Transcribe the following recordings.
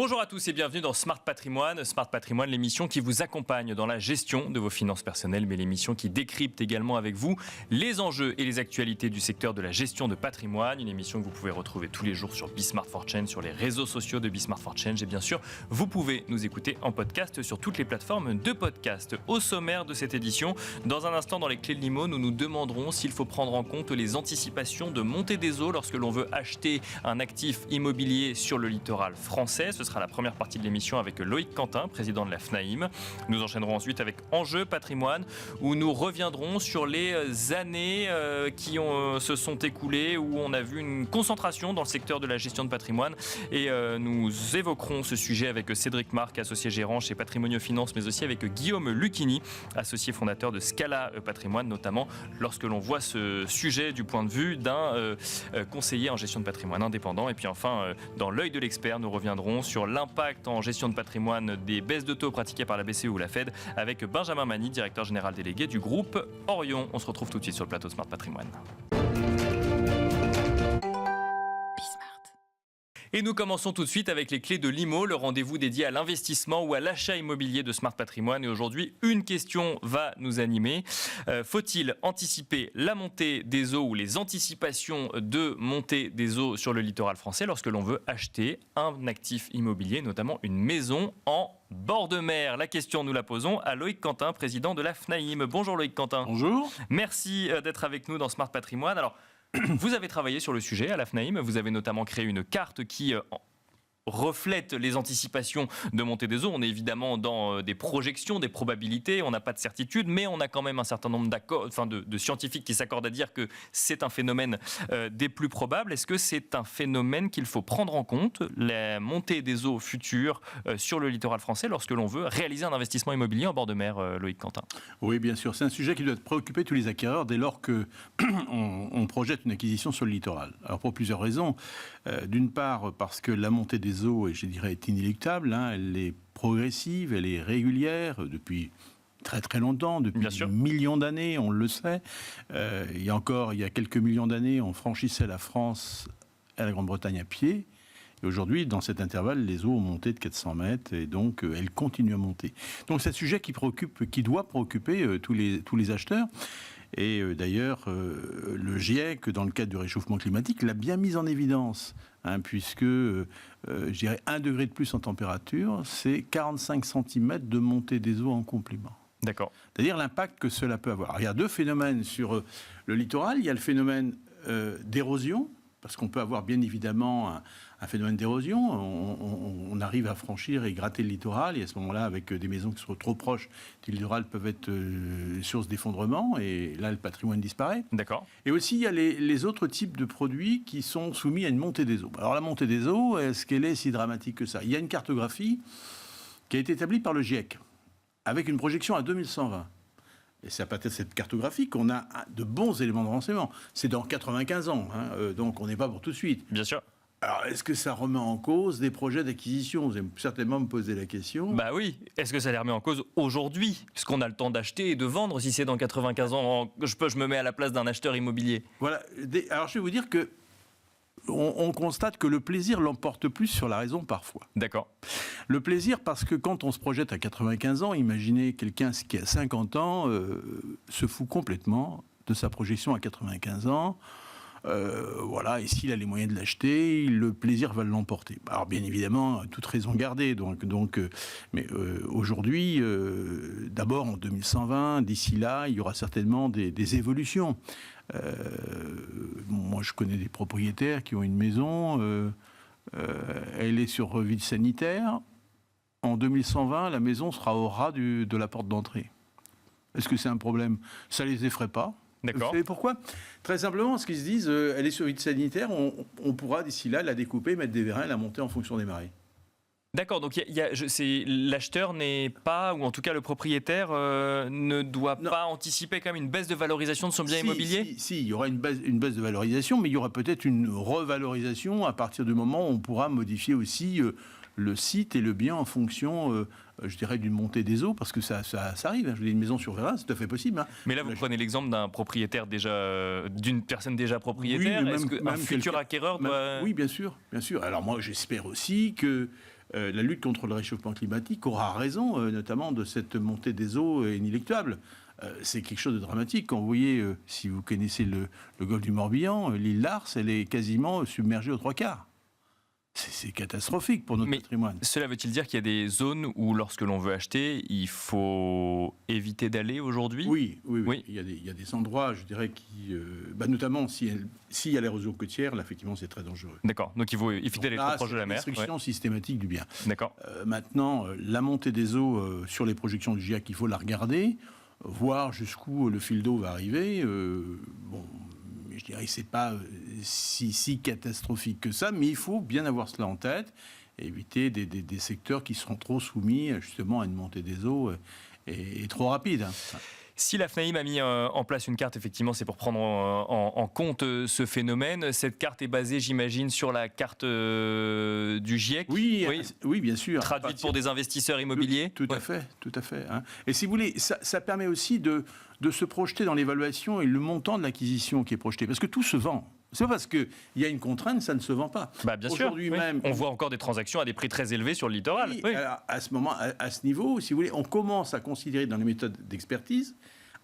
Bonjour à tous et bienvenue dans Smart Patrimoine. Smart Patrimoine, l'émission qui vous accompagne dans la gestion de vos finances personnelles, mais l'émission qui décrypte également avec vous les enjeux et les actualités du secteur de la gestion de patrimoine. Une émission que vous pouvez retrouver tous les jours sur Smart for Change, sur les réseaux sociaux de Smart for Change. Et bien sûr, vous pouvez nous écouter en podcast sur toutes les plateformes de podcast. Au sommaire de cette édition, dans un instant dans les clés de l'IMO, nous nous demanderons s'il faut prendre en compte les anticipations de montée des eaux lorsque l'on veut acheter un actif immobilier sur le littoral français. Ce sera la première partie de l'émission avec Loïc Quentin, président de la FNAIM. Nous enchaînerons ensuite avec Enjeux patrimoine, où nous reviendrons sur les années qui se sont écoulées, où on a vu une concentration dans le secteur de la gestion de patrimoine. Et nous évoquerons ce sujet avec Cédric Marc, associé gérant chez Patrimonio Finance, mais aussi avec Guillaume Lucchini, associé fondateur de Scala Patrimoine, notamment lorsque l'on voit ce sujet du point de vue d'un conseiller en gestion de patrimoine indépendant. Et puis enfin, dans l'œil de l'expert, nous reviendrons sur l'impact en gestion de patrimoine des baisses de taux pratiquées par la BCE ou la Fed avec Benjamin Mani, directeur général délégué du groupe Orion. On se retrouve tout de suite sur le plateau Smart Patrimoine. Et nous commençons tout de suite avec les clés de l'IMO, le rendez-vous dédié à l'investissement ou à l'achat immobilier de Smart Patrimoine. Et aujourd'hui, une question va nous animer. Faut-il anticiper la montée des eaux ou les anticipations de montée des eaux sur le littoral français lorsque l'on veut acheter un actif immobilier, notamment une maison en bord de mer? La question, nous la posons à Loïc Quentin, président de la FNAIM. Bonjour Loïc Quentin. Bonjour. Merci d'être avec nous dans Smart Patrimoine. Alors, vous avez travaillé sur le sujet à la FNAIM, vous avez notamment créé une carte qui reflète les anticipations de montée des eaux. On est évidemment dans des projections, des probabilités, on n'a pas de certitude, mais on a quand même un certain nombre de scientifiques qui s'accordent à dire que c'est un phénomène des plus probables. Est-ce que c'est un phénomène qu'il faut prendre en compte, la montée des eaux futures sur le littoral français lorsque l'on veut réaliser un investissement immobilier en bord de mer, Loïc Quentin? Oui, bien sûr. C'est un sujet qui doit préoccuper tous les acquéreurs dès lors qu'on projette une acquisition sur le littoral. Alors pour plusieurs raisons. D'une part, parce que la montée des eaux, et je dirais, est inéluctable. Elle est progressive, elle est régulière depuis très très longtemps, depuis des millions d'années, on le sait. Il y a quelques millions d'années, on franchissait la France et la Grande-Bretagne à pied. Et aujourd'hui, dans cet intervalle, les eaux ont monté de 400 mètres et donc elles continuent à monter. Donc c'est un sujet qui doit préoccuper tous les acheteurs. Et d'ailleurs, le GIEC, dans le cadre du réchauffement climatique, l'a bien mis en évidence, puisque, je dirais, 1 degré de plus en température, c'est 45 cm de montée des eaux en complément. D'accord. C'est-à-dire l'impact que cela peut avoir. Alors, il y a deux phénomènes sur le littoral. Il y a le phénomène d'érosion, parce qu'on peut avoir bien évidemment un phénomène d'érosion. On arrive à franchir et gratter le littoral, et à ce moment-là, avec des maisons qui sont trop proches du littoral, peuvent être source d'effondrement, et là, le patrimoine disparaît. D'accord. Et aussi, il y a les autres types de produits qui sont soumis à une montée des eaux. Alors, la montée des eaux, est-ce qu'elle est si dramatique que ça? Il y a une cartographie qui a été établie par le GIEC, avec une projection à 2120. Et c'est à partir de cette cartographie qu'on a de bons éléments de renseignement. C'est dans 95 ans, donc on n'est pas pour tout de suite. Bien sûr. Alors, est-ce que ça remet en cause des projets d'acquisition? Vous allez certainement me poser la question. Bah oui. Est-ce que ça les remet en cause aujourd'hui? Est-ce qu'on a le temps d'acheter et de vendre si c'est dans 95 ans? Je me mets à la place d'un acheteur immobilier. Voilà. Alors, je vais vous dire que on constate que le plaisir l'emporte plus sur la raison parfois. D'accord. Le plaisir parce que quand on se projette à 95 ans, imaginez quelqu'un qui a 50 ans se fout complètement de sa projection à 95 ans. Voilà, et s'il a les moyens de l'acheter, le plaisir va l'emporter. Alors bien évidemment, toute raison gardée. Mais aujourd'hui, d'abord en 2120, d'ici là, il y aura certainement des évolutions. Moi, je connais des propriétaires qui ont une maison, elle est sur vide sanitaire. En 2120, la maison sera au ras de la porte d'entrée. Est-ce que c'est un problème? Ça ne les effraie pas. D'accord. Vous savez pourquoi? Très simplement, parce qu'ils se disent, elle est sur vide sanitaire, on pourra d'ici là la découper, mettre des vérins, la monter en fonction des marées. D'accord, donc l'acheteur n'est pas, ou en tout cas le propriétaire ne doit pas anticiper quand même une baisse de valorisation de son bien immobilier? Si, il y aura une baisse de valorisation, mais il y aura peut-être une revalorisation à partir du moment où on pourra modifier aussi le site et le bien en fonction, je dirais, d'une montée des eaux, parce que ça arrive. Je dis, une maison sur Vérin, c'est tout à fait possible. Mais là, vous prenez l'exemple d'un propriétaire d'une personne déjà propriétaire. Oui, est-ce qu'un futur acquéreur doit... Oui, bien sûr. Alors moi, j'espère aussi que la lutte contre le réchauffement climatique aura raison, notamment de cette montée des eaux inéluctable. C'est quelque chose de dramatique. Quand vous voyez, si vous connaissez le golfe du Morbihan, l'île Lars, elle est quasiment submergée aux 3/4. C'est catastrophique pour notre patrimoine. Cela veut-il dire qu'il y a des zones où, lorsque l'on veut acheter, il faut éviter d'aller aujourd'hui ? Oui. Il y a des endroits, je dirais, qui, notamment s'il y a l'érosion côtière, là, effectivement, c'est très dangereux. D'accord. Donc il faut éviter d'aller trop proche de la mer. Restriction systématique du bien. D'accord. Maintenant, la montée des eaux sur les projections du GIEC, il faut la regarder, voir jusqu'où le fil d'eau va arriver. Je dirais que ce n'est pas si catastrophique que ça, mais il faut bien avoir cela en tête et éviter des secteurs qui seront trop soumis justement à une montée des eaux et trop rapide. Si la FNAIM a mis en place une carte, effectivement, c'est pour prendre en compte ce phénomène. Cette carte est basée, j'imagine, sur la carte du GIEC. Oui, bien sûr. Traduite pour des investisseurs immobiliers. Tout à fait. Hein. Et si vous voulez, ça permet aussi de se projeter dans l'évaluation et le montant de l'acquisition qui est projeté. Parce que tout se vend. C'est pas parce qu'il y a une contrainte, ça ne se vend pas. Bien sûr. Même, on voit encore des transactions à des prix très élevés sur le littoral. Oui. Alors, à ce niveau, si vous voulez, on commence à considérer dans les méthodes d'expertise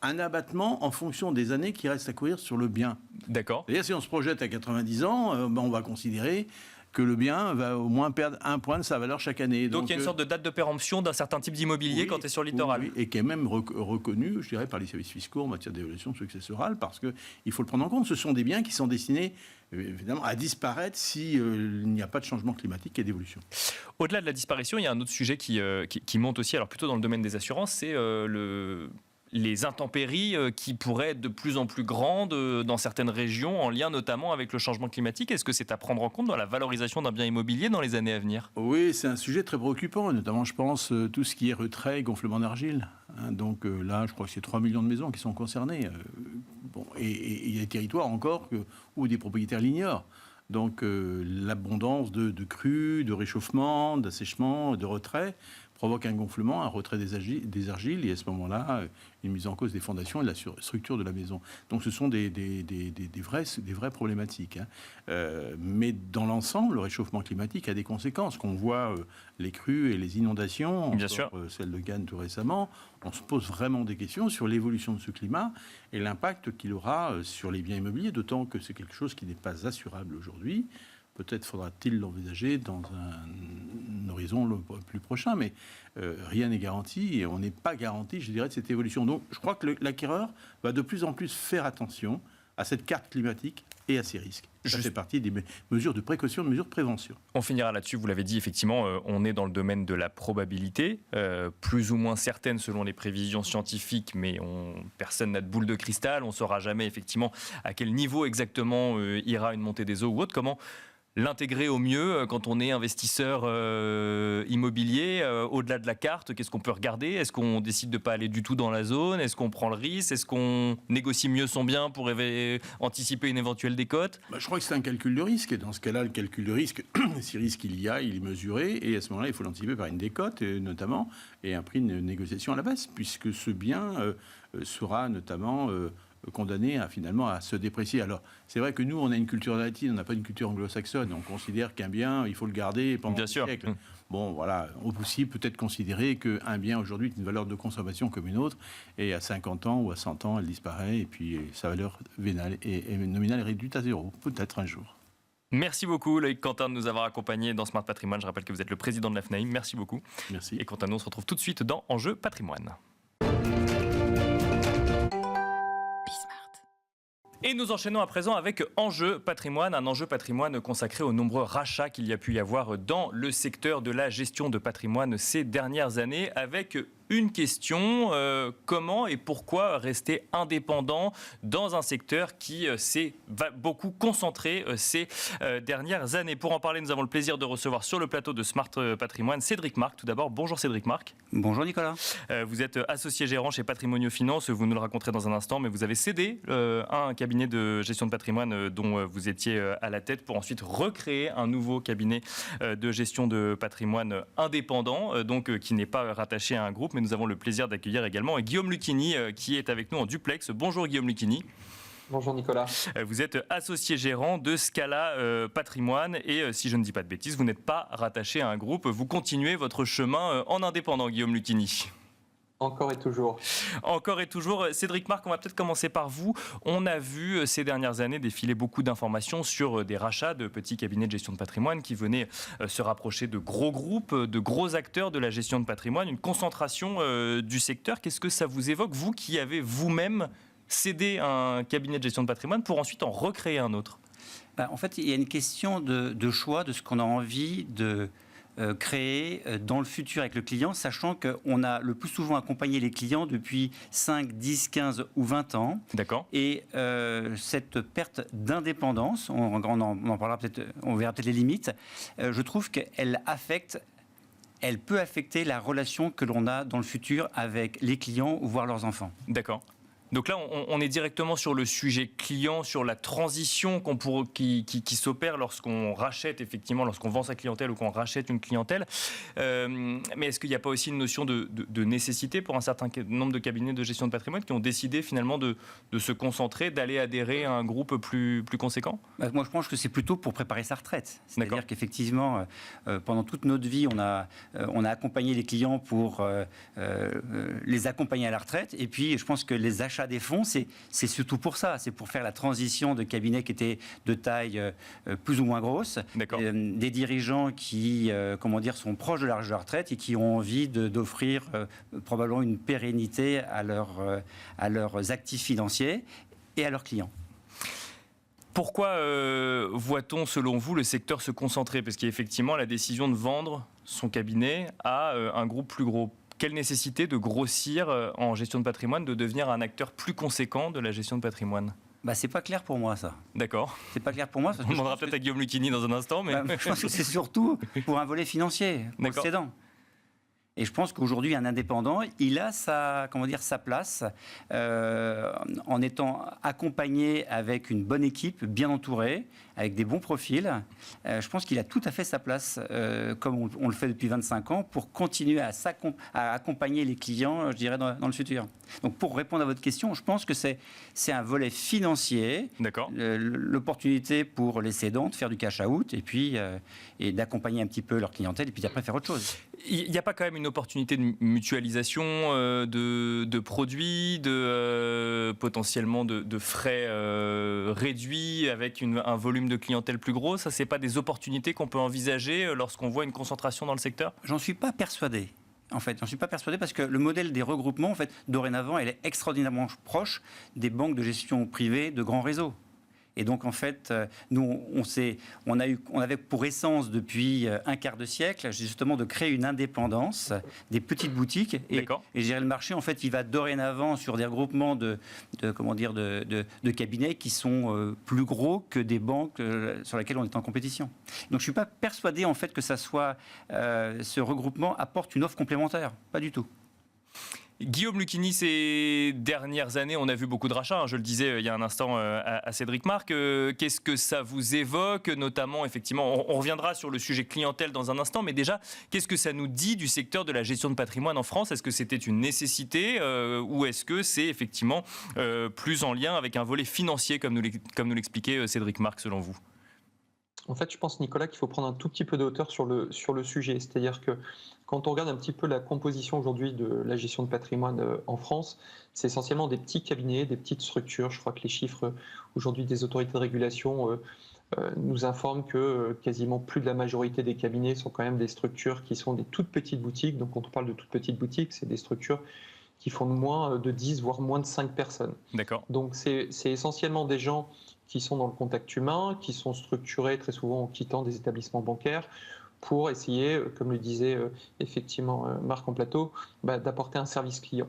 un abattement en fonction des années qui restent à courir sur le bien. D'accord. C'est-à-dire, si on se projette à 90 ans, on va considérer que le bien va au moins perdre 1 point de sa valeur chaque année. Donc il y a une sorte de date de péremption d'un certain type d'immobilier quand tu es sur le littoral. Oui, et qui est même reconnu, je dirais, par les services fiscaux en matière d'évaluation successorale, parce qu'il faut le prendre en compte. Ce sont des biens qui sont destinés, évidemment, à disparaître s'il n'y a pas de changement climatique et d'évolution. Au-delà de la disparition, il y a un autre sujet qui monte aussi, alors plutôt dans le domaine des assurances, c'est les intempéries qui pourraient être de plus en plus grandes dans certaines régions, en lien notamment avec le changement climatique. Est-ce que c'est à prendre en compte dans la valorisation d'un bien immobilier dans les années à venir ? Oui, c'est un sujet très préoccupant, notamment, je pense, tout ce qui est retrait, gonflement d'argile. Donc là, je crois que c'est 3 millions de maisons qui sont concernées. Et il y a des territoires encore où des propriétaires l'ignorent. Donc l'abondance de crues, de réchauffement, d'assèchement, de retrait provoque un gonflement, un retrait des argiles, et à ce moment-là, une mise en cause des fondations et de la structure de la maison. Donc ce sont des vraies problématiques. Mais dans l'ensemble, le réchauffement climatique a des conséquences. Qu'on voit les crues et les inondations, bien sûr, celle de Cannes tout récemment, on se pose vraiment des questions sur l'évolution de ce climat et l'impact qu'il aura sur les biens immobiliers, d'autant que c'est quelque chose qui n'est pas assurable aujourd'hui. Peut-être faudra-t-il l'envisager dans un horizon le plus prochain, mais rien n'est garanti et on n'est pas garanti, je dirais, de cette évolution. Donc je crois que l'acquéreur va de plus en plus faire attention à cette carte climatique et à ces risques. Ça fait partie des mesures de précaution, des mesures de prévention. On finira là-dessus, vous l'avez dit, effectivement, on est dans le domaine de la probabilité, plus ou moins certaine selon les prévisions scientifiques, mais personne n'a de boule de cristal, on ne saura jamais effectivement à quel niveau exactement ira une montée des eaux ou autre. Comment l'intégrer au mieux quand on est investisseur immobilier, au-delà de la carte, qu'est-ce qu'on peut regarder ? Est-ce qu'on décide de ne pas aller du tout dans la zone ? Est-ce qu'on prend le risque ? Est-ce qu'on négocie mieux son bien pour anticiper une éventuelle décote ? Je crois que c'est un calcul de risque, et dans ce cas-là, le calcul de risque, si risque il est mesuré, et à ce moment-là, il faut l'anticiper par une décote, notamment, et un prix de négociation à la baisse, puisque ce bien sera notamment condamné finalement à se déprécier. Alors, c'est vrai que nous, on a une culture latine, on n'a pas une culture anglo-saxonne. On considère qu'un bien, il faut le garder pendant des siècles. Bon, voilà, on peut aussi peut-être considérer qu'un bien, aujourd'hui, est une valeur de consommation comme une autre, et à 50 ans ou à 100 ans, elle disparaît, et puis sa valeur vénale et nominale est réduite à zéro, peut-être un jour. Merci beaucoup, Loïc Quentin, de nous avoir accompagnés dans Smart Patrimoine. Je rappelle que vous êtes le président de la FNAIM. Merci beaucoup. Merci. Et quant à nous, on se retrouve tout de suite dans Enjeu Patrimoine. Et nous enchaînons à présent avec Enjeu Patrimoine, un enjeu patrimoine consacré aux nombreux rachats qu'il y a pu y avoir dans le secteur de la gestion de patrimoine ces dernières années, avec une question, comment et pourquoi rester indépendant dans un secteur qui s'est beaucoup concentré ces dernières années. Pour en parler, nous avons le plaisir de recevoir sur le plateau de Smart Patrimoine Cédric Marc. Tout d'abord, bonjour Cédric Marc. Bonjour Nicolas. Vous êtes associé gérant chez Patrimonio Finance, vous nous le raconterez dans un instant, mais vous avez cédé un cabinet de gestion de patrimoine dont vous étiez à la tête pour ensuite recréer un nouveau cabinet de gestion de patrimoine indépendant, donc qui n'est pas rattaché à un groupe. Mais nous avons le plaisir d'accueillir également Guillaume Lucchini qui est avec nous en duplex. Bonjour Guillaume Lucchini. Bonjour Nicolas. Vous êtes associé gérant de Scala Patrimoine et si je ne dis pas de bêtises, vous n'êtes pas rattaché à un groupe. Vous continuez votre chemin en indépendant, Guillaume Lucchini. Encore et toujours. Encore et toujours. Cédric Marc, on va peut-être commencer par vous. On a vu ces dernières années défiler beaucoup d'informations sur des rachats de petits cabinets de gestion de patrimoine qui venaient se rapprocher de gros groupes, de gros acteurs de la gestion de patrimoine, une concentration du secteur. Qu'est-ce que ça vous évoque, vous qui avez vous-même cédé un cabinet de gestion de patrimoine pour ensuite en recréer un autre? En fait, il y a une question de choix de ce qu'on a envie de créer dans le futur avec le client, sachant qu'on a le plus souvent accompagné les clients depuis 5, 10, 15 ou 20 ans. D'accord. Et cette perte d'indépendance, on en parlera peut-être, on verra peut-être les limites, je trouve qu'elle peut affecter la relation que l'on a dans le futur avec les clients, voire leurs enfants. D'accord. Donc là, on est directement sur le sujet client, sur la transition qui s'opère lorsqu'on rachète, effectivement, lorsqu'on vend sa clientèle ou qu'on rachète une clientèle. Mais est-ce qu'il n'y a pas aussi une notion de nécessité pour un certain nombre de cabinets de gestion de patrimoine qui ont décidé finalement de se concentrer, d'aller adhérer à un groupe plus conséquent? Moi, je pense que c'est plutôt pour préparer sa retraite. C'est-à-dire qu'effectivement, pendant toute notre vie, on a accompagné les clients pour les accompagner à la retraite. Et puis, je pense que les achats des fonds, c'est surtout pour ça. C'est pour faire la transition de cabinets qui étaient de taille plus ou moins grosse. Des dirigeants qui, sont proches de l'âge de la retraite et qui ont envie d'offrir probablement une pérennité à leurs actifs financiers et à leurs clients. Pourquoi voit-on, selon vous, le secteur se concentrer? Parce qu'il y a effectivement la décision de vendre son cabinet à un groupe plus gros. Quelle nécessité de grossir en gestion de patrimoine, de devenir un acteur plus conséquent de la gestion de patrimoine? C'est pas clair pour moi, ça. D'accord. C'est pas clair pour moi. On demandera peut-être à Guillaume Lucchini dans un instant. Mais... je pense que c'est surtout pour un volet financier, pour le cédant. Et je pense qu'aujourd'hui, un indépendant, il a sa place en étant accompagné avec une bonne équipe, bien entourée, avec des bons profils. Je pense qu'il a tout à fait sa place, comme on le fait depuis 25 ans, pour continuer à accompagner les clients, je dirais, dans le futur. Donc, pour répondre à votre question, je pense que c'est un volet financier, l'opportunité pour les cédants de faire du cash-out et puis et d'accompagner un petit peu leur clientèle et puis après faire autre chose. Il n'y a pas quand même une opportunité de mutualisation de produits, potentiellement de frais réduits avec un volume de clientèle plus gros? Ça, c'est pas des opportunités qu'on peut envisager lorsqu'on voit une concentration dans le secteur? J'en suis pas persuadé. En fait, j'en suis pas persuadé parce que le modèle des regroupements, en fait, dorénavant, elle est extraordinairement proche des banques de gestion privées de grands réseaux. Et donc, en fait, nous, on avait pour essence depuis un quart de siècle, justement, de créer une indépendance des petites boutiques. Et je dirais, le marché, en fait, il va dorénavant sur des regroupements de cabinets qui sont plus gros que des banques sur lesquelles on est en compétition. Donc, je suis pas persuadé, en fait, que ce regroupement apporte une offre complémentaire. Pas du tout. Guillaume Lucchini, ces dernières années, on a vu beaucoup de rachats, je le disais il y a un instant à Cédric Marc. Qu'est-ce que ça vous évoque, notamment, effectivement, on reviendra sur le sujet clientèle dans un instant, mais déjà, qu'est-ce que ça nous dit du secteur de la gestion de patrimoine en France? Est-ce que c'était une nécessité ou est-ce que c'est effectivement plus en lien avec un volet financier, comme nous l'expliquait Cédric Marc, selon vous? En fait, je pense, Nicolas, qu'il faut prendre un tout petit peu de hauteur sur le sujet. C'est-à-dire que quand on regarde un petit peu la composition aujourd'hui de la gestion de patrimoine en France, c'est essentiellement des petits cabinets, des petites structures. Je crois que les chiffres aujourd'hui des autorités de régulation nous informent que quasiment plus de la majorité des cabinets sont quand même des structures qui sont des toutes petites boutiques. Donc quand on parle de toutes petites boutiques, c'est des structures qui font moins de 10, voire moins de 5 personnes. D'accord. Donc c'est essentiellement des gens qui sont dans le contact humain, qui sont structurés très souvent en quittant des établissements bancaires pour essayer, comme le disait effectivement Marc en plateau, d'apporter un service client.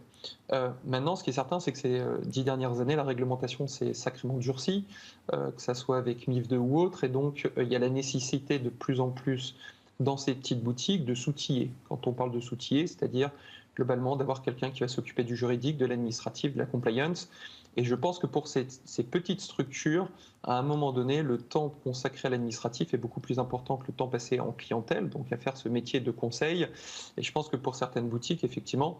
Maintenant, ce qui est certain, c'est que ces 10 dernières années, la réglementation s'est sacrément durcie, que ce soit avec MIF2 ou autre, et donc il y a la nécessité de plus en plus dans ces petites boutiques de s'outiller. Quand on parle de s'outiller, c'est-à-dire globalement d'avoir quelqu'un qui va s'occuper du juridique, de l'administratif, de la compliance. Et je pense que pour ces petites structures, à un moment donné, le temps consacré à l'administratif est beaucoup plus important que le temps passé en clientèle, donc à faire ce métier de conseil. Et je pense que pour certaines boutiques, effectivement,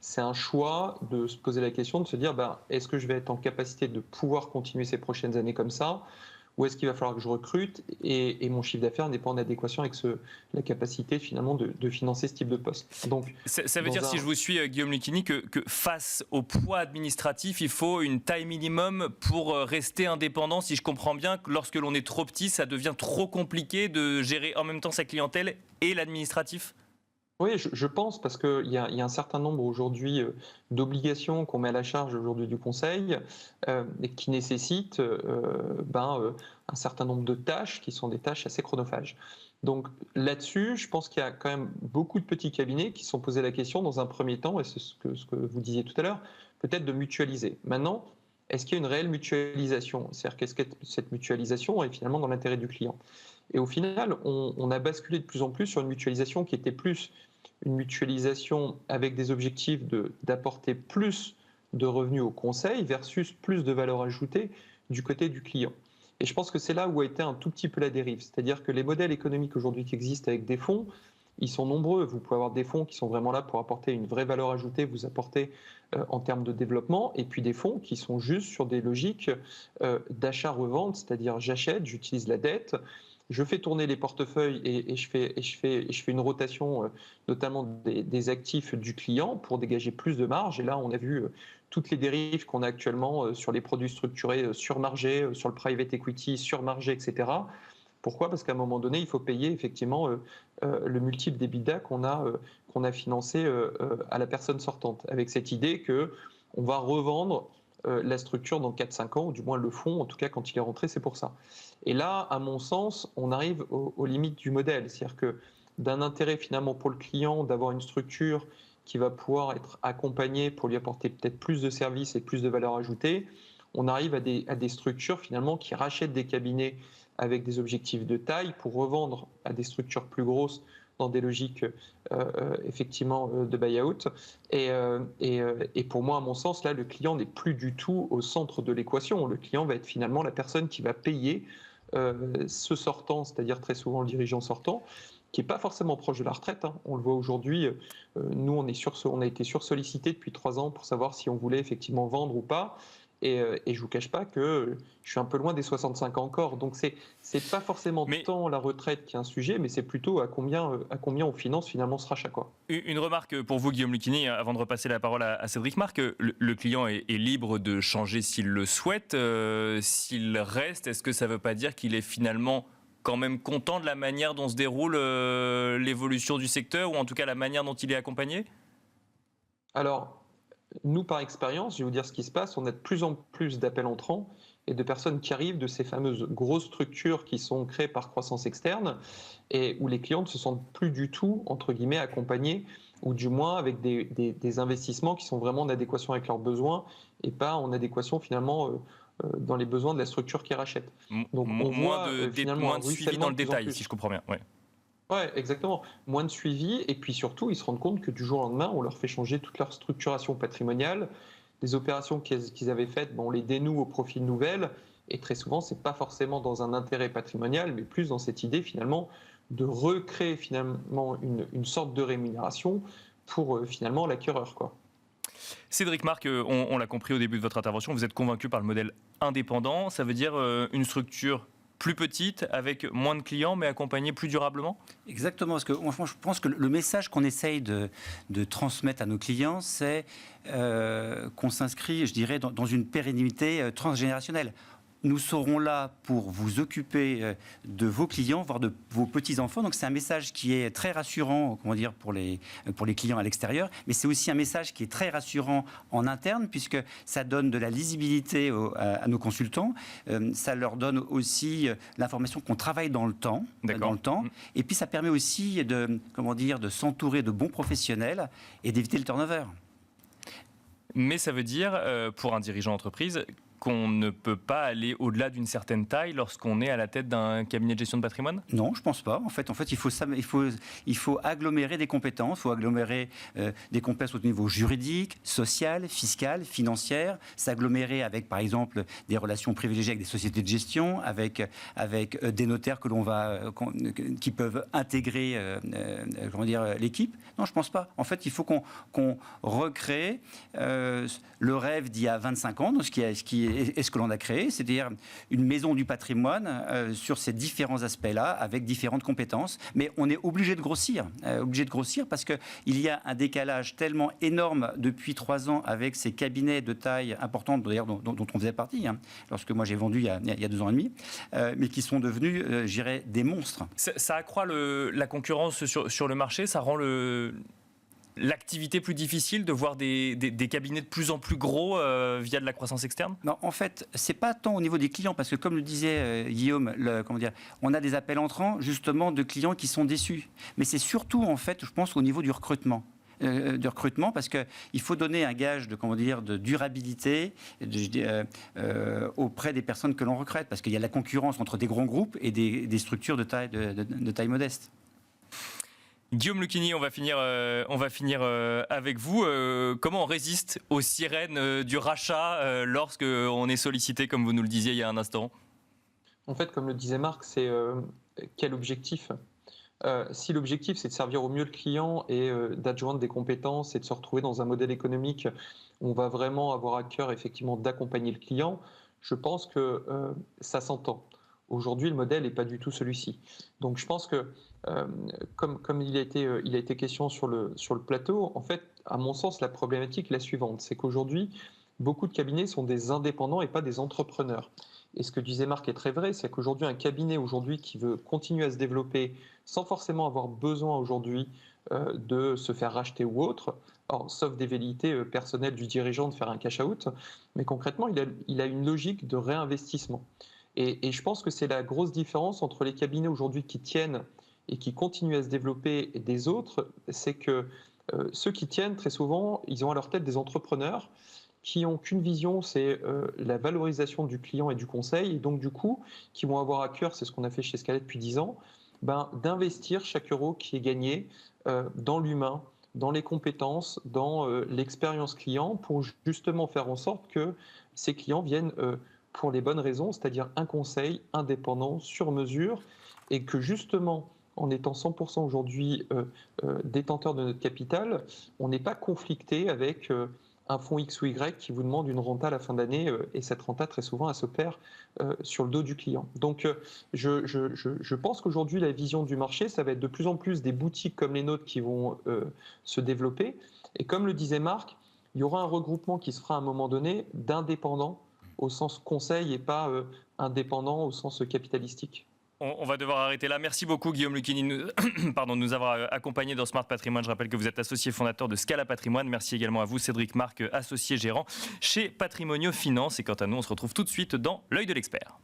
c'est un choix de se poser la question, de se dire est-ce que je vais être en capacité de pouvoir continuer ces prochaines années comme ça, ou est-ce qu'il va falloir que je recrute et mon chiffre d'affaires n'est pas en adéquation avec la capacité finalement de financer ce type de poste. Donc, ça veut dire, si je vous suis, Guillaume Lucchini, que face au poids administratif, il faut une taille minimum pour rester indépendant. Si je comprends bien, que lorsque l'on est trop petit, ça devient trop compliqué de gérer en même temps sa clientèle et l'administratif. Oui, je pense, parce qu'il y a un certain nombre aujourd'hui d'obligations qu'on met à la charge aujourd'hui du conseil et qui nécessitent un certain nombre de tâches qui sont des tâches assez chronophages. Donc là-dessus, je pense qu'il y a quand même beaucoup de petits cabinets qui se sont posés la question dans un premier temps, et c'est ce que vous disiez tout à l'heure, peut-être de mutualiser. Maintenant, est-ce qu'il y a une réelle mutualisation? C'est-à-dire qu'est-ce que cette mutualisation est finalement dans l'intérêt du client? Et au final, on a basculé de plus en plus sur une mutualisation qui était plus une mutualisation avec des objectifs d'apporter plus de revenus au conseil versus plus de valeur ajoutée du côté du client. Et je pense que c'est là où a été un tout petit peu la dérive. C'est-à-dire que les modèles économiques aujourd'hui qui existent avec des fonds, ils sont nombreux. Vous pouvez avoir des fonds qui sont vraiment là pour apporter une vraie valeur ajoutée, vous apporter en termes de développement, et puis des fonds qui sont juste sur des logiques d'achat-revente, c'est-à-dire j'achète, j'utilise la dette, je fais tourner les portefeuilles et je fais une rotation, notamment des actifs du client pour dégager plus de marge. Et là, on a vu toutes les dérives qu'on a actuellement sur les produits structurés surmargés, sur le private equity surmargé, etc. Pourquoi? Parce qu'à un moment donné, il faut payer effectivement le multiple d'EBITDA qu'on a financé à la personne sortante, avec cette idée qu'on va revendre la structure dans 4-5 ans, ou du moins le fonds, en tout cas quand il est rentré, c'est pour ça. Et là, à mon sens, on arrive aux limites du modèle. C'est-à-dire que d'un intérêt finalement pour le client d'avoir une structure qui va pouvoir être accompagnée pour lui apporter peut-être plus de services et plus de valeur ajoutée, on arrive à des structures finalement qui rachètent des cabinets avec des objectifs de taille pour revendre à des structures plus grosses dans des logiques effectivement de buy-out. Et pour moi, à mon sens, là, le client n'est plus du tout au centre de l'équation. Le client va être finalement la personne qui va payer ce sortant, c'est-à-dire très souvent le dirigeant sortant, qui n'est pas forcément proche de la retraite. On le voit aujourd'hui, nous, on a été sursollicité depuis 3 ans pour savoir si on voulait effectivement vendre ou pas. Et je ne vous cache pas que je suis un peu loin des 65 ans encore. Donc, c'est pas forcément tant la retraite qui est un sujet, mais c'est plutôt à combien on finance finalement ce rachat, quoi. Une remarque pour vous, Guillaume Lucchini, avant de repasser la parole à Cédric Marc. Le client est libre de changer s'il le souhaite. S'il reste, est-ce que ça ne veut pas dire qu'il est finalement quand même content de la manière dont se déroule l'évolution du secteur, ou en tout cas la manière dont il est accompagné? Alors, nous, par expérience, je vais vous dire ce qui se passe, on a de plus en plus d'appels entrants et de personnes qui arrivent de ces fameuses grosses structures qui sont créées par croissance externe et où les clients ne se sentent plus du tout, entre guillemets, accompagnés, ou du moins avec des investissements qui sont vraiment en adéquation avec leurs besoins et pas en adéquation finalement dans les besoins de la structure qu'ils rachètent. Donc moins de suivi dans le détail, si je comprends bien. Ouais. Oui, exactement. Moins de suivi, et puis surtout, ils se rendent compte que du jour au lendemain, on leur fait changer toute leur structuration patrimoniale. Les opérations qu'ils avaient faites, on les dénoue au profit de nouvelles, et très souvent, ce n'est pas forcément dans un intérêt patrimonial, mais plus dans cette idée finalement de recréer finalement une sorte de rémunération pour finalement l'acquéreur, quoi. Cédric Marc, on l'a compris au début de votre intervention, vous êtes convaincu par le modèle indépendant. Ça veut dire une structure plus petite, avec moins de clients, mais accompagnée plus durablement? Exactement, parce que moi, je pense que le message qu'on essaye de transmettre à nos clients, c'est qu'on s'inscrit, je dirais, dans une pérennité transgénérationnelle. Nous serons là pour vous occuper de vos clients, voire de vos petits-enfants. Donc c'est un message qui est très rassurant, comment dire, pour les clients à l'extérieur, mais c'est aussi un message qui est très rassurant en interne, puisque ça donne de la lisibilité à nos consultants. Ça leur donne aussi l'information qu'on travaille dans le temps. Et puis ça permet aussi de s'entourer de bons professionnels et d'éviter le turnover. Mais ça veut dire, pour un dirigeant d'entreprise, qu'on ne peut pas aller au-delà d'une certaine taille lorsqu'on est à la tête d'un cabinet de gestion de patrimoine ? Non, je pense pas. En fait, il faut agglomérer des compétences. Il faut agglomérer des compétences au niveau juridique, social, fiscal, financière. S'agglomérer avec, par exemple, des relations privilégiées avec des sociétés de gestion, avec des notaires qui peuvent intégrer l'équipe. Non, je pense pas. En fait, il faut qu'on recrée le rêve d'il y a 25 ans, ce que l'on a créé, c'est-à-dire une maison du patrimoine sur ces différents aspects-là, avec différentes compétences. Mais on est obligé de grossir parce qu'il y a un décalage tellement énorme depuis 3 ans avec ces cabinets de taille importante, d'ailleurs dont on faisait partie, lorsque moi j'ai vendu il y a 2 ans et demi, mais qui sont devenus, je dirais, des monstres. Ça accroît la concurrence sur le marché, ça rend l'activité plus difficile de voir des cabinets de plus en plus gros via de la croissance externe ? Non, en fait, c'est pas tant au niveau des clients, parce que comme le disait Guillaume, on a des appels entrants justement de clients qui sont déçus. Mais c'est surtout, en fait, je pense, au niveau du recrutement. Parce qu'il faut donner un gage de durabilité auprès des personnes que l'on recrute, parce qu'il y a la concurrence entre des grands groupes et des structures de taille modeste. Guillaume Lucchini, on va finir avec vous. Comment on résiste aux sirènes du rachat lorsque on est sollicité, comme vous nous le disiez il y a un instant ? En fait, comme le disait Marc, c'est quel objectif ? Si l'objectif, c'est de servir au mieux le client et d'adjoindre des compétences et de se retrouver dans un modèle économique où on va vraiment avoir à cœur effectivement d'accompagner le client, je pense que ça s'entend. Aujourd'hui, le modèle n'est pas du tout celui-ci. Donc je pense que, comme il a été question sur le plateau, en fait, à mon sens, la problématique est la suivante. C'est qu'aujourd'hui, beaucoup de cabinets sont des indépendants et pas des entrepreneurs. Et ce que disait Marc est très vrai, c'est qu'aujourd'hui, un cabinet qui veut continuer à se développer sans forcément avoir besoin aujourd'hui de se faire racheter ou autre, sauf des velléités personnelles du dirigeant de faire un cash-out, mais concrètement, il a une logique de réinvestissement. Et je pense que c'est la grosse différence entre les cabinets aujourd'hui qui tiennent et qui continuent à se développer et des autres, c'est que ceux qui tiennent, très souvent, ils ont à leur tête des entrepreneurs qui n'ont qu'une vision, c'est la valorisation du client et du conseil, et donc du coup, qui vont avoir à cœur, c'est ce qu'on a fait chez Scala depuis 10 ans, d'investir chaque euro qui est gagné dans l'humain, dans les compétences, dans l'expérience client, pour justement faire en sorte que ces clients viennent pour les bonnes raisons, c'est-à-dire un conseil indépendant, sur mesure, et que justement, en étant 100% aujourd'hui détenteur de notre capital, on n'est pas conflicté avec un fonds X ou Y qui vous demande une renta à la fin d'année, et cette renta, très souvent, elle se perd sur le dos du client. Donc, je pense qu'aujourd'hui, la vision du marché, ça va être de plus en plus des boutiques comme les nôtres qui vont se développer. Et comme le disait Marc, il y aura un regroupement qui se fera à un moment donné d'indépendants au sens conseil et pas indépendant au sens capitalistique. On va devoir arrêter là. Merci beaucoup Guillaume Lucchini de nous avoir accompagnés dans Smart Patrimoine. Je rappelle que vous êtes associé fondateur de Scala Patrimoine. Merci également à vous Cédric Marc, associé gérant chez Patrimonio Finance. Et quant à nous, on se retrouve tout de suite dans l'œil de l'expert.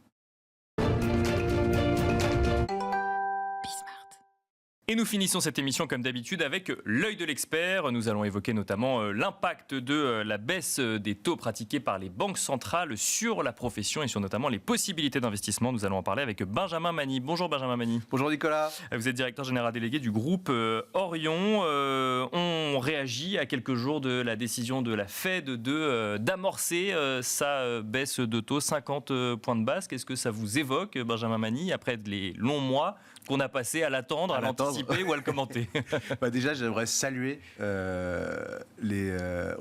Et nous finissons cette émission comme d'habitude avec l'œil de l'expert. Nous allons évoquer notamment l'impact de la baisse des taux pratiqués par les banques centrales sur la profession et sur notamment les possibilités d'investissement. Nous allons en parler avec Benjamin Magny. Bonjour Benjamin Magny. Bonjour Nicolas. Vous êtes directeur général délégué du groupe Orion. On réagit à quelques jours de la décision de la Fed d'amorcer sa baisse de taux, 50 points de base. Qu'est-ce que ça vous évoque, Benjamin Magny, après les longs mois qu'on a passé à l'attendre, à l'anticiper ou à le commenter? Déjà, j'aimerais saluer haut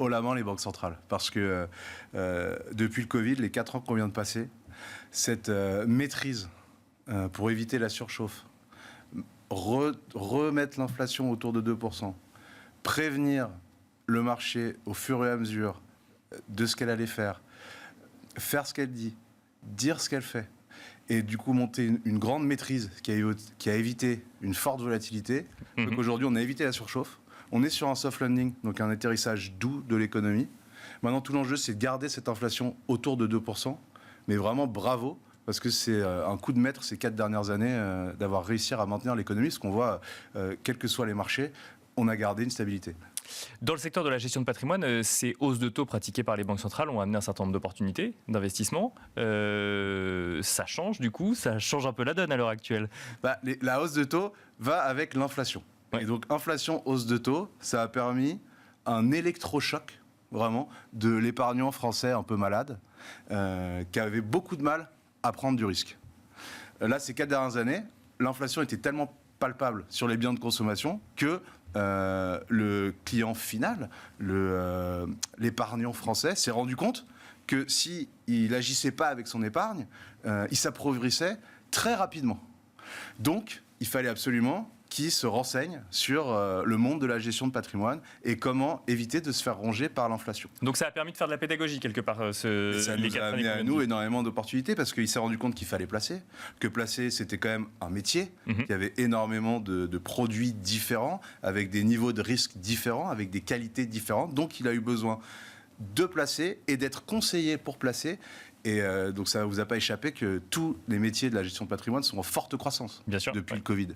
la main les banques centrales. Parce que depuis le Covid, les 4 ans qu'on vient de passer, cette maîtrise pour éviter la surchauffe, remettre l'inflation autour de 2%, prévenir le marché au fur et à mesure de ce qu'elle allait faire ce qu'elle dit, dire ce qu'elle fait, et du coup monter une grande maîtrise qui a évité une forte volatilité. Donc aujourd'hui, on a évité la surchauffe. On est sur un soft landing, donc un atterrissage doux de l'économie. Maintenant, tout l'enjeu, c'est de garder cette inflation autour de 2%. Mais vraiment, bravo, parce que c'est un coup de maître ces 4 dernières années d'avoir réussi à maintenir l'économie. Ce qu'on voit, quels que soient les marchés, on a gardé une stabilité. Dans le secteur de la gestion de patrimoine, ces hausses de taux pratiquées par les banques centrales ont amené un certain nombre d'opportunités d'investissement. Ça change du coup, ça change un peu la donne à l'heure actuelle. La hausse de taux va avec l'inflation. Ouais. Et donc inflation, hausse de taux, ça a permis un électrochoc vraiment de l'épargnant français un peu malade qui avait beaucoup de mal à prendre du risque. Là, ces 4 dernières années, l'inflation était tellement palpable sur les biens de consommation que le client final, l'épargnant français, s'est rendu compte que s'il n'agissait pas avec son épargne, il s'appauvrissait très rapidement. Donc, il fallait absolument qu'il se renseigne sur le monde de la gestion de patrimoine et comment éviter de se faire ronger par l'inflation. Donc ça a permis de faire de la pédagogie quelque part. Ça nous a amené à nous énormément d'opportunités parce qu'il s'est rendu compte qu'il fallait placer, que placer c'était quand même un métier, qu'il y avait énormément de produits différents, avec des niveaux de risque différents, avec des qualités différentes. Donc il a eu besoin de placer et d'être conseillé pour placer. Et donc ça ne vous a pas échappé que tous les métiers de la gestion de patrimoine sont en forte croissance depuis le Covid.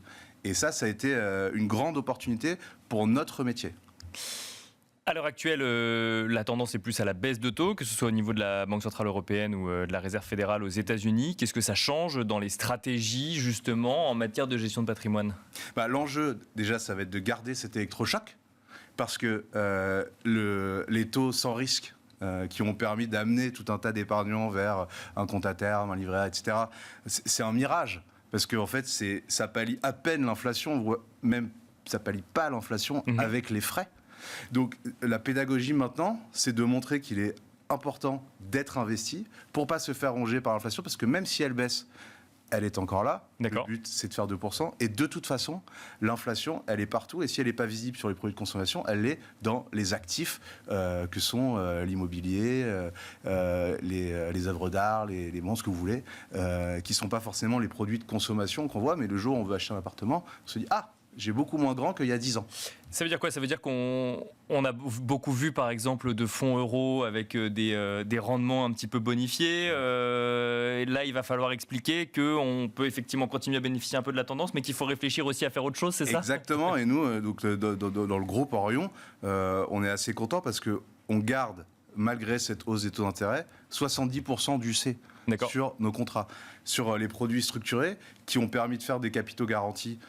Et ça a été une grande opportunité pour notre métier. À l'heure actuelle, la tendance est plus à la baisse de taux, que ce soit au niveau de la Banque Centrale Européenne ou de la Réserve fédérale aux États-Unis. Qu'est-ce que ça change dans les stratégies, justement, en matière de gestion de patrimoine ? L'enjeu, déjà, ça va être de garder cet électrochoc, parce que les taux sans risque, qui ont permis d'amener tout un tas d'épargnants vers un compte à terme, un livret A, etc., c'est un mirage. Parce qu'en fait, ça pallie à peine l'inflation, même ça pallie pas l'inflation avec les frais. Donc la pédagogie maintenant, c'est de montrer qu'il est important d'être investi pour pas se faire ronger par l'inflation, parce que même si elle baisse, elle est encore là. D'accord. Le but, c'est de faire 2%. Et de toute façon, l'inflation, elle est partout. Et si elle n'est pas visible sur les produits de consommation, elle est dans les actifs que sont l'immobilier, les œuvres d'art, les montres, ce que vous voulez, qui ne sont pas forcément les produits de consommation qu'on voit. Mais le jour où on veut acheter un appartement, on se dit « Ah, j'ai beaucoup moins grand qu'il y a 10 ans ». Ça veut dire quoi ? Ça veut dire qu'on a beaucoup vu, par exemple, de fonds euros avec des rendements un petit peu bonifiés. Et là, il va falloir expliquer qu'on peut effectivement continuer à bénéficier un peu de la tendance, mais qu'il faut réfléchir aussi à faire autre chose, c'est ça ? Exactement. Et nous, donc, dans le groupe Orion, on est assez contents parce qu'on garde, malgré cette hausse des taux d'intérêt, 70% du C sur nos contrats, sur les produits structurés qui ont permis de faire des capitaux garantis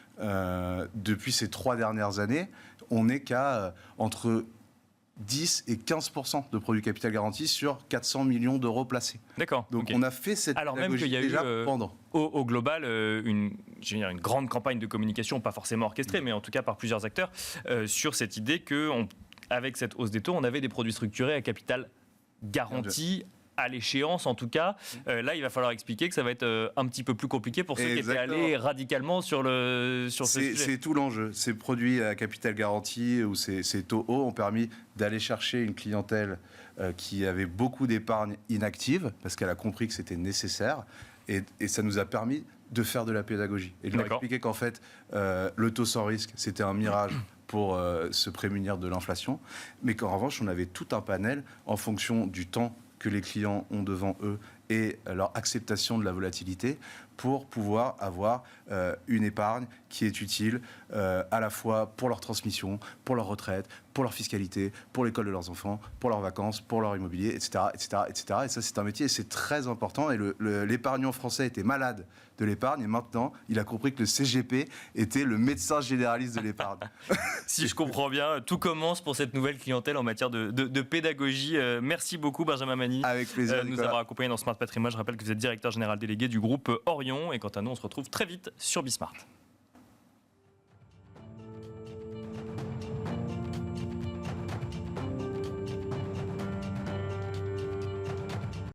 depuis ces 3 dernières années. On n'est qu'à entre 10 et 15% de produits capital garantis sur 400 millions d'euros placés. D'accord. Donc on a fait cette alors même qu'il y a déjà eu pendant. Au global une grande campagne de communication, pas forcément orchestrée, mais en tout cas par plusieurs acteurs, sur cette idée qu'avec cette hausse des taux, on avait des produits structurés à capital garanti à l'échéance en tout cas. Là, il va falloir expliquer que ça va être un petit peu plus compliqué pour ceux qui étaient allés radicalement sur ce sujet. C'est tout l'enjeu. Ces produits à capital garanti ou ces taux hauts ont permis d'aller chercher une clientèle qui avait beaucoup d'épargne inactive parce qu'elle a compris que c'était nécessaire et ça nous a permis de faire de la pédagogie et de leur expliquer qu'en fait, le taux sans risque, c'était un mirage pour se prémunir de l'inflation, mais qu'en revanche, on avait tout un panel en fonction du temps que les clients ont devant eux et leur acceptation de la volatilité pour pouvoir avoir une épargne qui est utile à la fois pour leur transmission, pour leur retraite, pour leur fiscalité, pour l'école de leurs enfants, pour leurs vacances, pour leur immobilier, etc. etc., etc. Et ça, c'est un métier et c'est très important. Et l'épargnant français était malade de l'épargne et maintenant, il a compris que le CGP était le médecin généraliste de l'épargne. Si je comprends bien, tout commence pour cette nouvelle clientèle en matière de pédagogie. Merci beaucoup Benjamin Magny. Avec plaisir, nous avoir accompagnés dans Smart Patrimoine. Je rappelle que vous êtes directeur général délégué du groupe Orion. Et quant à nous, on se retrouve très vite sur Bismart.